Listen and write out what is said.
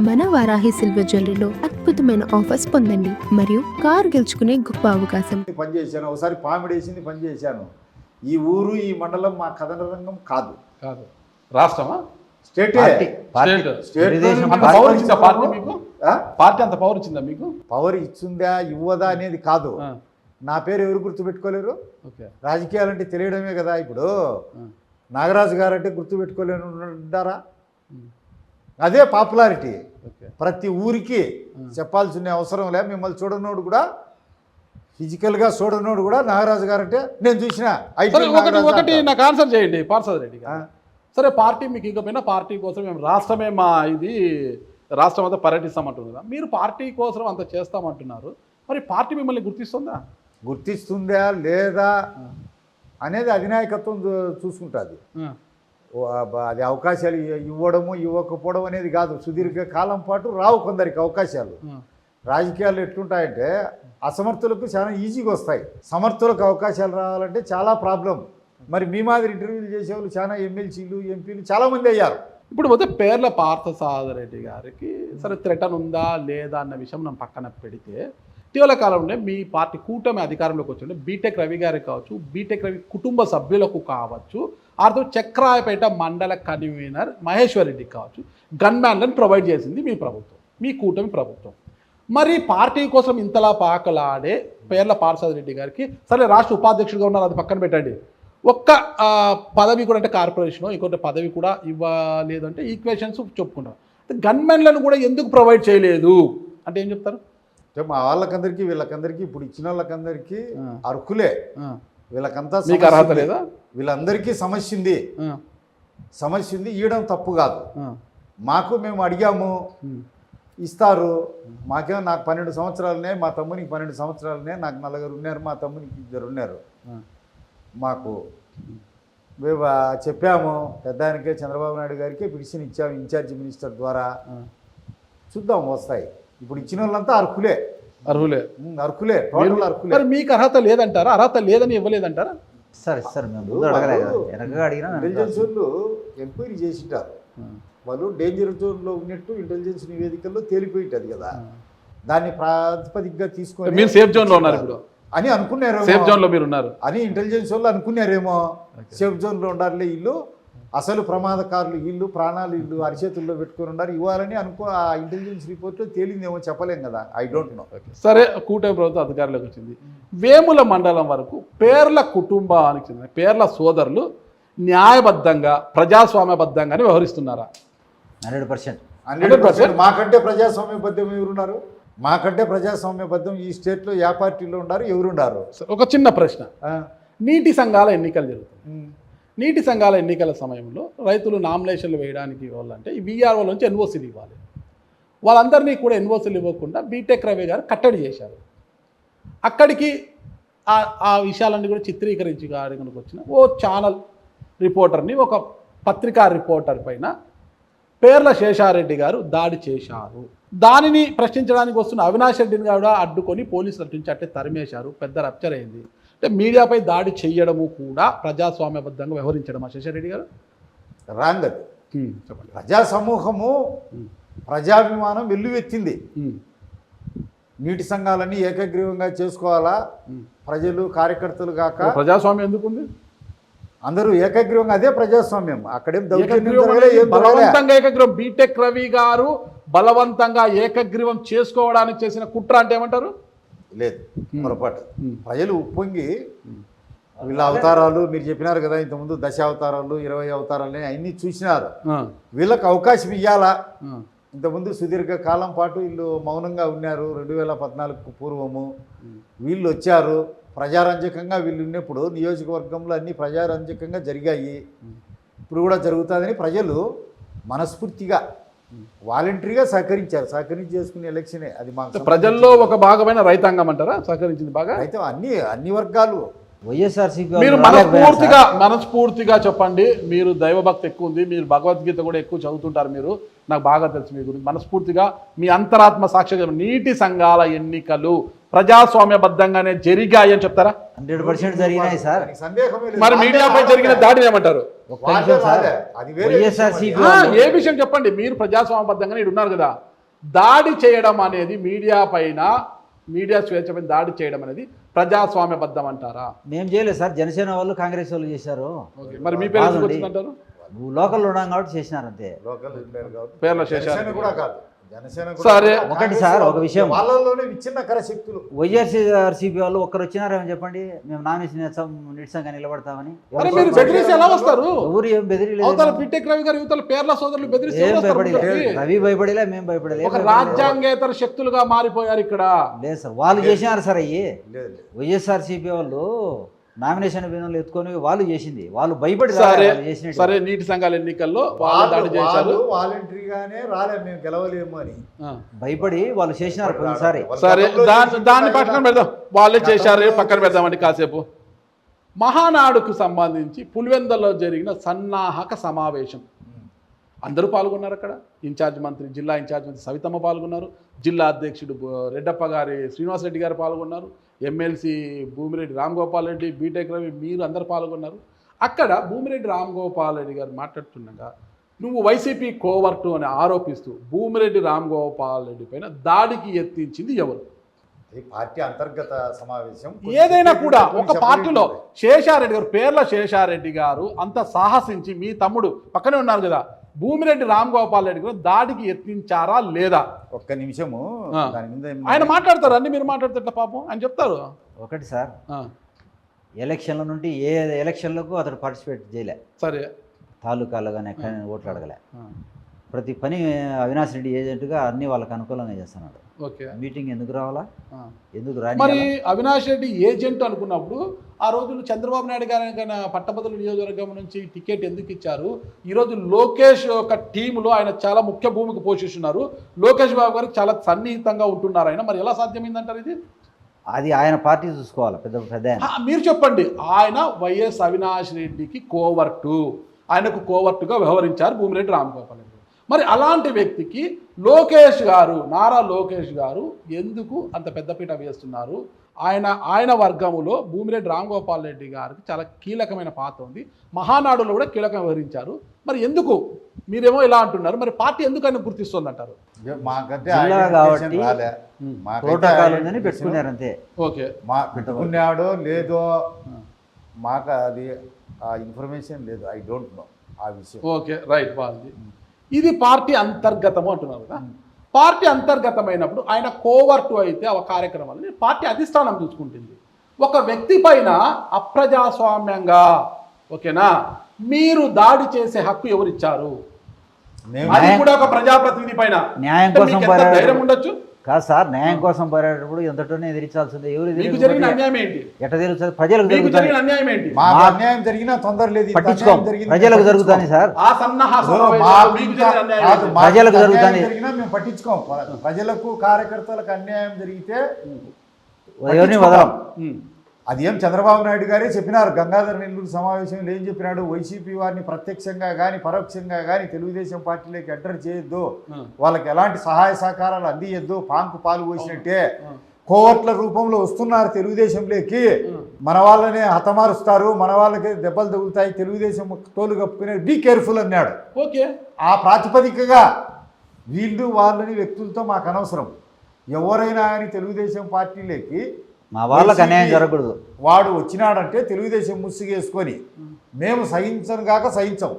మన వారాహి సిల్వర్ జ్యువెలరీలో అద్భుతమైన ఆఫర్స్ పొందండి మరియు కార్ గెలుచుకునే గొప్ప అవకాశం. పనిచేశాను, ఒకసారి పామిడేసింది పనిచేశాను. ఈ ఊరు ఈ మండలం మా కథన రంగం కాదు. కాదు రాష్ట్రమా? స్టేట్ పార్టీ అంత పవర్ ఇచ్చిందా మీకు? పవర్ ఇచ్చిందా ఇవ్వదా అనేది కాదు. నా పేరు ఎవరు గుర్తుపెట్టుకోలేరు? రాజకీయాలంటే తెలియడమే కదా. ఇప్పుడు నాగరాజు గారు అంటే గుర్తుపెట్టుకోలేను ఉంటారా? అదే పాపులారిటీ. ప్రతి ఊరికి చెప్పాల్సిన అవసరం లే. మిమ్మల్ని చూడనోడు కూడా, ఫిజికల్గా చూడనోడు కూడా నాగరాజు గారు అంటే నేను చూసిన. ఒకటి నాకు ఆన్సర్ చేయండి పార్సాద్ రెడ్డి గారు. సరే పార్టీ మీకు ఇకపోయినా పార్టీ కోసం మేము రాష్ట్రమే మా ఇది రాష్ట్రం అంతా పర్యటిస్తామంటున్నారు. మీరు పార్టీ కోసం అంత చేస్తామంటున్నారు, మరి పార్టీ మిమ్మల్ని గుర్తిస్తుందా? గుర్తిస్తుందా లేదా అనేది అధినాయకత్వం చూసుకుంటుంది. అది అవకాశాలు ఇవ్వడము ఇవ్వకపోవడం అనేది కాదు. సుదీర్ఘ కాలం పాటు రావు కొందరికి అవకాశాలు. రాజకీయాలు ఎట్లుంటాయంటే అసమర్థులకు చాలా ఈజీగా వస్తాయి, సమర్థులకు అవకాశాలు రావాలంటే చాలా ప్రాబ్లం. మరి మీ మాదిరి ఇంటర్వ్యూలు చేసేవాళ్ళు చాలా ఎమ్మెల్సీలు ఎంపీలు చాలామంది అయ్యారు. ఇప్పుడు పోతే పేర్ల పార్థసారథి రెడ్డి గారికి సరే థ్రెటన్ ఉందా లేదా అన్న విషయం మనం పక్కన పెడితే, ఇటీవల కాలంలో మీ పార్టీ కూటమి అధికారంలోకి వచ్చింటే బీటెక్ రవి గారికి కావచ్చు, బీటెక్ రవి కుటుంబ సభ్యులకు కావచ్చు, ఆర్థో చక్రాయపేట మండల కన్వీనర్ మహేశ్వర్ రెడ్డికి కావచ్చు గన్మ్యాన్లను ప్రొవైడ్ చేసింది మీ ప్రభుత్వం, మీ కూటమి ప్రభుత్వం. మరి పార్టీ కోసం ఇంతలా పాకలాడే పేర్ల పార్థసారథి రెడ్డి గారికి సరే రాష్ట్ర ఉపాధ్యక్షుడిగా ఉన్నారు, అది పక్కన పెట్టండి, ఒక్క పదవి కూడా అంటే కార్పొరేషన్ ఇంకొక పదవి కూడా ఇవ్వలేదంటే ఈక్వేషన్స్ చెప్పుకుంటారు. గన్మెన్లను కూడా ఎందుకు ప్రొవైడ్ చేయలేదు అంటే ఏం చెప్తారు? మా వాళ్ళకందరికీ వీళ్ళకందరికీ ఇప్పుడు ఇచ్చిన వాళ్ళకందరికీ అర్హులే. వీళ్ళకంతా మీకు అర్హత లేదా? వీళ్ళందరికీ సమస్య ఉంది. ఇవ్వడం తప్పు కాదు. మాకు మేము అడిగాము, ఇస్తారు. మాకేమో నాకు 12 సంవత్సరాలనే, మా తమ్మునికి 12 సంవత్సరాలనే, నాకు 4 ఉన్నారు, మా తమ్మునికి 2 ఉన్నారు. మాకు మేము చెప్పాము, పెద్దానికే చంద్రబాబు నాయుడు గారికి పిటిషన్ ఇచ్చాము ఇన్ఛార్జి మినిస్టర్ ద్వారా. చూద్దాం వస్తాయి. ఇప్పుడు ఇచ్చిన వాళ్ళంతా అర్హులే. టోటల్ అర్హులే. మరి మీకు అర్హత లేదంటారా? అర్హత లేదని ఇవ్వలేదంటారా? ఇంటెలిజెన్స్ వాళ్ళు ఎంక్వైరీ చేసింటారు. వాళ్ళు డేంజర్ జోన్లో ఉన్నట్టు ఇంటెలిజెన్స్ నివేదికల్లో తేలిపోయింటది కదా. దాన్ని ప్రాతిపదికగా తీసుకొని మీరు సేఫ్ జోన్లో ఉన్నారు ఇప్పుడు అని అనుకున్నారు. సేఫ్ జోన్లో మీరు ఉన్నారు అని ఇంటెలిజెన్స్ వాళ్ళు అనుకున్నారేమో. సేఫ్ జోన్లో ఉండాలి వీళ్ళు, అసలు ప్రమాదకారులు వీళ్ళు, ప్రాణాలు వీళ్ళు అరిచేతుల్లో పెట్టుకొని ఉన్నారు ఇవ్వాలని ఆ ఇంటెలిజెన్స్ రిపోర్ట్లో తేలిందేమో చెప్పలేం కదా. I don't know. సరే కూటమి ప్రభుత్వం అధికారంలోకి వచ్చింది. వేముల మండలం వరకు పేర్ల కుటుంబానికి చెందిన పేర్ల సోదరులు న్యాయబద్ధంగా ప్రజాస్వామ్యబద్ధంగానే వ్యవహరిస్తున్నారా? 100%. మాకంటే ప్రజాస్వామ్యబద్ధం ఎవరున్నారు? మాకంటే ప్రజాస్వామ్యబద్ధం ఈ స్టేట్లో ఏ పార్టీలో ఉన్నారు, ఎవరున్నారు? ఒక చిన్న ప్రశ్న. నీటి సంఘాల ఎన్నికలు జరుగుతుంది. నీటి సంఘాల ఎన్నికల సమయంలో రైతులు నామినేషన్లు వేయడానికి ఇవ్వాలంటే ఈ వీఆర్ఓ నుంచి ఎన్ఓసీలు ఇవ్వాలి. వాళ్ళందరినీ కూడా ఎన్ఓసీలు ఇవ్వకుండా బీటెక్ రవి గారు కట్టడి చేశారు. అక్కడికి ఆ విషయాలన్నీ కూడా చిత్రీకరించి కనుక వచ్చిన ఓ ఛానల్ రిపోర్టర్ని, ఒక పత్రికా రిపోర్టర్ పైన పేర్ల శేషారెడ్డి గారు దాడి చేశారు. దానిని ప్రశ్నించడానికి వస్తున్న అవినాష్ రెడ్డిని కూడా అడ్డుకొని పోలీసులు నుంచి అట్టే తరిమేశారు. పెద్ద రప్చర్ అయింది. అంటే మీడియాపై దాడి చేయడము కూడా ప్రజాస్వామ్యబద్ధంగా వ్యవహరించడమా శేషారెడ్డి గారు? రాంగ్. అది చెప్పండి. ప్రజా సమూహము ప్రజాభిమానం వెల్లువెత్తింది. నీటి సంఘాలన్నీ ఏకగ్రీవంగా చేసుకోవాలా, ప్రజలు కార్యకర్తలు కాక. ప్రజాస్వామ్యం ఎందుకుంది? అందరూ ఏకగ్రీవంగా, అదే ప్రజాస్వామ్యం. అక్కడేం బలవంతంగా ఏకగ్రీవం. బీటెక్ రవి గారు బలవంతంగా ఏకగ్రీవం చేసుకోవడానికి చేసిన కుట్ర అంటే ఏమంటారు? లేదు, పొరపాటు. ప్రజలు ఉప్పొంగి వీళ్ళ అవతారాలు మీరు చెప్పినారు కదా ఇంతకుముందు, 10 అవతారాలు 20 అవతారాలు అన్నీ చూసినారు. వీళ్ళకి అవకాశం ఇవ్వాలా. ఇంతకుముందు సుదీర్ఘ కాలం పాటు వీళ్ళు మౌనంగా ఉన్నారు. 2014కు పూర్వము వీళ్ళు వచ్చారు. ప్రజారంజకంగా వీళ్ళు ఉన్నప్పుడు నియోజకవర్గంలో అన్నీ ప్రజారంజకంగా జరిగాయి. ఇప్పుడు కూడా జరుగుతుందని ప్రజలు మనస్ఫూర్తిగా వాలంటరీగా సహకరించి చేసుకునే ఎలక్షనే అది. మాకు ప్రజల్లో ఒక భాగమైన రైతాంగం అంటారా సహకరించింది బాగా? అయితే అన్ని వర్గాలు మీరు మనస్ఫూర్తిగా చెప్పండి. మీరు దైవభక్తి ఎక్కువ ఉంది, మీరు భగవద్గీత కూడా ఎక్కువ చదువుతుంటారు, మీరు నాకు బాగా తెలుసు మీ గురించి. మనస్ఫూర్తిగా మీ అంతరాత్మ సాక్షి నీటి సంఘాల ఎన్నికలు ప్రజాస్వామ్యబద్ధంగానే జరిగాయని చెప్తారా? 100% జరిగినాయి సార్. సందేహమే లేదు. మరి మీడియాపై జరిగిన దాడిని ఏమంటారు? ఒక్క వాళ్ళే నిమిషం సార్. రాలే. అది వేరే వైఎస్ఆర్సీపీ విషయం అది. ఏ విషయం చెప్పండి. మీరు ప్రజాస్వామ్యబద్ధంగా ఇక్కడ ఉన్నారు కదా, దాడి చేయడం అనేది మీడియా పైన, మీడియా స్వేచ్ఛ పైన దాడి చేయడం అనేది ప్రజాస్వామ్యబద్ధం అంటారా? మేము చేయలేదు సార్, జనసేన వాళ్ళు కాంగ్రెస్ వాళ్ళు చేశారు. ఓకే, మరి మీ పేరు ఎందుకు కాదండి. వచ్చిందంటారు? నువ్వు లోకల్లో ఉన్నాం కాబట్టి చేసినారు అంతే. లోకల్ ఉండేది కాబట్టి. పేర్ల శేషారెడ్డి జనసేన కూడా కాదు. జనసేన కూడా సరే. కాదు. ఒకటి కాంగ్రెస్ సార్, ఒక వాళ్ళు విషయం. వాళ్ళలోనే విచ్ఛిన్నకర శక్తులు. వైఎస్ఆర్సీపీ వాళ్ళు ఒక్కరు వచ్చినారేమో చెప్పండి, మేము నామినేషన్ చేస్తాం, నిరసనగా నిలబడతామని. మరి మీరు బెదిరిస్తే ఎలా వస్తారు? ఎవరు ఏం బెదిరియలేదు. అవతల పిట్టెక్ రవి గారు, యువతల పేర్ల సోదరులు బెదిరిస్తే ఏం ఎలా వస్తారు భయపడలే, ముందుకి? రవి భయపడలే, మేము భయపడలే. ఒక రాజ్యాంగేతర శక్తులుగా మారిపోయారు ఇక్కడ. లేదు సార్, వాళ్ళు చేసినారు సార్. అయ్యి లేదు లేదు. వైఎస్ఆర్సీపీ వాళ్ళు నామినేషన్ బిన్నులు ఎత్తుకొని వాళ్ళు చేసింది, వాళ్ళు భయపడి సరే చేసినట్టు. సరే, నీటి సంఘాల ఎన్నికల్లో వాళ్ళు దాడి చేశారు. వాళ్ళు వాలంటరీగానే రాలేదు, మేము గెలవలేము అని. ఆ. భయపడి వాళ్ళు చేసినారు పోయినసారి. సరే, దాన్ని పక్కన పెడదాం, వాళ్ళే చేశారు, పక్కన పెడదామండి కాసేపు. మహానాడుకు సంబంధించి పులివెందల్లో జరిగిన సన్నాహక సమావేశం, అందరూ పాల్గొన్నారు అక్కడ. ఇన్ఛార్జ్ మంత్రి, జిల్లా ఇన్ఛార్జ్ మంత్రి సవితమ్మ పాల్గొన్నారు, జిల్లా అధ్యక్షుడు రెడ్డప్ప గారి శ్రీనివాసరెడ్డి గారు పాల్గొన్నారు, ఎమ్మెల్సీ భూమిరెడ్డి రామ్గోపాల్ రెడ్డి, బీటెక్ రవి, మీరు అందరు పాల్గొన్నారు. అక్కడ భూమిరెడ్డి రామ్గోపాల్ రెడ్డి గారు మాట్లాడుతుండగా, నువ్వు వైసీపీ కోవర్టు అని ఆరోపిస్తూ భూమిరెడ్డి రామ్గోపాల్ రెడ్డి పైన దాడికి ఎత్తించింది ఎవరు? ఈ పార్టీ అంతర్గత సమావేశం. ఏదైనా కూడా ఒక చెప్పలేదు. పార్టీలో శేషారెడ్డి గారు, పేర్ల శేషారెడ్డి గారు అంత సాహసించి, మీ తమ్ముడు పక్కనే ఉన్నారు కదా, భూమిరెడ్డి రామ్గోపాల్ రెడ్డి గారు దాడికి యత్నించారా లేదా? ఒక్క నిమిషము ఆ. దాని మీద ఆయన మాట్లాడతారు, అన్ని మీరు మాట్లాడితే పాపం ఆయన చెప్తారు. ఒకటి సార్, ఆ, ఎలక్షన్ల నుండి ఏ ఎలక్షన్లకు అతడు పార్టిసిపేట్ చేయలే, సరే. తాలూకాలో కానీ ఎక్కడ ఓట్లు అడగలే. ఆ, ప్రతి పని అవినాష్ రెడ్డి ఏజెంట్గా అన్ని వాళ్ళకి అనుకూలంగా చేస్తున్నాడు. ఓకే. మీటింగ్ ఎందుకు రావాలా, ఆ. ఎందుకు రాని? మరి అవినాష్ రెడ్డి ఏజెంట్ అనుకున్నప్పుడు ఆ రోజులు చంద్రబాబు నాయుడు గారి పట్టభద్రుల నియోజకవర్గం నుంచి టికెట్ ఎందుకు ఇచ్చారు? ఈరోజు లోకేష్ యొక్క టీంలో ఆయన చాలా ముఖ్య భూమిక పోషిస్తున్నారు, లోకేష్ బాబు గారికి చాలా సన్నిహితంగా ఉంటున్నారు ఆయన, మరి ఎలా సాధ్యమైందంటారు ఇది? అది ఆయన పార్టీ చూసుకోవాలి, పెద్ద పెద్ద ఆయన. మీరు చెప్పండి. ఆయన వైఎస్ అవినాష్ రెడ్డికి కోవర్టు, ఆయనకు కోవర్టుగా వ్యవహరించారు భూమిరెడ్డి రామ్గోపాల్ రెడ్డి. మరి అలాంటి వ్యక్తికి లోకేష్ గారు, నారా లోకేష్ గారు ఎందుకు అంత పెద్దపీట వేస్తున్నారు? ఆయన వర్గములో భూమిరెడ్డి రామ్గోపాల్ రెడ్డి గారికి చాలా కీలకమైన పాత్ర ఉంది, మహానాడులో కూడా కీలకం వ్యవహరించారు. మరి ఎందుకు మీరేమో ఇలా అంటున్నారు? మరి పార్టీ ఎందుకు ఆయన గుర్తిస్తుంది అంటారు? మాకంటే జిల్లా ఐడెంటిఫికేషన్ కాబట్టి రాలే. మాకైతే ప్రోటోకాల్ ఉందని ఐడెంటిఫికేషన్ పెట్టుకున్నారు అంతే. ఓకే. మా పెట్టుకున్నాడో లేదో మాకు అది ఆ ఇన్ఫర్మేషన్ లేదు. ఐ డోంట్ నో ఆ విషయం. Okay, right. బాగుంది. ఇది పార్టీ అంతర్గతము అంటున్నారు కదా. పార్టీ అంతర్గతమైనప్పుడు ఆయన కోవర్టు అయితే ఆ కార్యక్రమాలని పార్టీ అధిష్టానం చూసుకుంటుంది. ఒక వ్యక్తి పైన అప్రజాస్వామ్యంగా, ఓకేనా, మీరు దాడి చేసే హక్కు ఎవరిచ్చారు? అది కూడా ఒక ప్రజాప్రతినిధి పైన. న్యాయం అంటే కోసం మీకు ఎంత ధైర్యం ఉండొచ్చు? కాదు సార్, న్యాయం కోసం పోరాడేటప్పుడు ఎంతటోనే ఎదిరించాల్సిందే. ఎవరు మీకు జరిగిన అన్యాయం ఏంటి? ఎట్ట తెలుస్తుంది? ప్రజలకు మీకు జరుగుతుంది, జరిగిన అన్యాయం ఏంటి? మాకు అన్యాయం జరిగినా తొందర లేదు. ఇంత పట్టించుకోం. అన్యాయం జరిగింది, ప్రజలకు మేము జరుగుతుంది సార్. ఆ సన్నాహక పట్టించుకోం. సమావేశాలు మీకు జరిగిన అన్యాయం కాదు, ఏంటి? మాకు ప్రజలకు అన్యాయం జరుగుతుంది. జరిగినా మేము పట్టించుకోం. ప్రజలకు కార్యకర్తలకు అన్యాయం జరిగితే ఎవరిని వదలం. ఉమ్. అది ఏం చంద్రబాబు నాయుడు గారే చెప్పినారు. గంగాధర నెల్లూరు సమావేశంలో ఏం చెప్పినాడు? వైసీపీ వారిని ప్రత్యక్షంగా కానీ పరోక్షంగా కానీ తెలుగుదేశం పార్టీలోకి ఎంటర్ చేయొద్దు, వాళ్ళకి ఎలాంటి సహాయ సహకారాలు అందియొద్దు, పాంకు పాలు పోసినట్టే కోవట్ల రూపంలో వస్తున్నారు తెలుగుదేశంలోకి, మన వాళ్ళనే హతమారుస్తారు, మన వాళ్ళకి దెబ్బలు తగులుతాయి, తెలుగుదేశం తోలు కప్పుకునే, బీ కేర్ఫుల్ అన్నాడు. ఓకే. ఆ ప్రాతిపదికగా వీళ్ళు వాళ్ళని వ్యక్తులతో మాకు అనవసరం, ఎవరైనా కానీ తెలుగుదేశం పార్టీలోకి మా వాళ్ళకి అన్యాయం జరగకూడదు. వాడు వచ్చినాడంటే తెలుగుదేశం ముసుగేసుకొని మేము సహించను కాక సహించం.